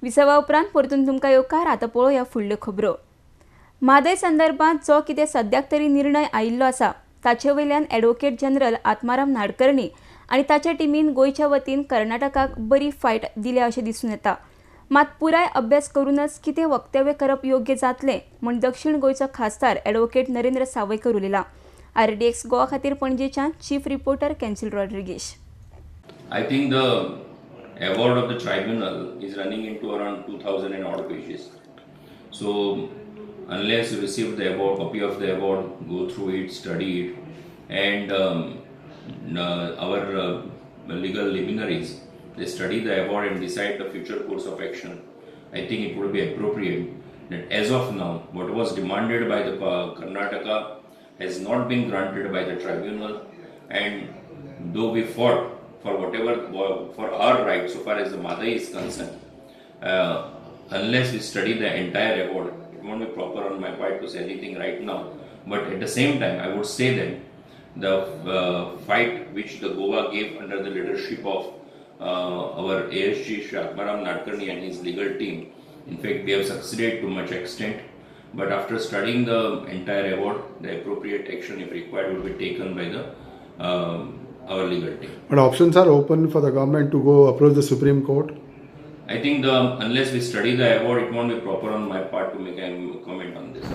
विसवा उपरांत परतून तुमकां येवकार. आतां पळोवया फुडल्यो खबरो. म्हादय संदर्भात जो कितें सद्याक तरी निर्णय आयिल्लो आसा ताचे वयल्यान ॲडव्होकेट जनरल आत्माराम नाडकर्णी आनी ताचे टिमीन गोंयच्या वतीन कर्नाटकाक बरी फायट दिल्या अशें दिसून येता. मात पुराय अभ्यास करूनच कितें वक्तव्य करप योग्य जातलें म्हूण दक्षिण गोंयचो खासदार ॲडव्होकेट नरेंद्र सावयकर उलयला. RDX गोवा खातीर पणजेच्यान चीफ रिपोर्टर कॅन्सिल Rodrigues. I think the award of the tribunal is running into around 2000 and odd pages. So unless you receive the award, copy of the award, go through it, study it, and our legal luminaries, they study the award and decide the future course of action. I think it would be appropriate that as of now, what was demanded by the Karnataka has not been granted by the tribunal, and though we fought for whatever for our rights so far as the Madai is concerned, unless we study the entire award, it won't be proper on my part to say anything right now. But at the same time, I would say that the fight which the Goa gave under the leadership of our ASG Shri Atmaram Nadkarni and his legal team, in fact, they have succeeded to much extent. But after studying the entire award, the appropriate action, if required, will be taken by the our legal team. But options are open for the government to go approach the Supreme Court? I think unless we study the award, it won't be proper on my part to make a comment on this.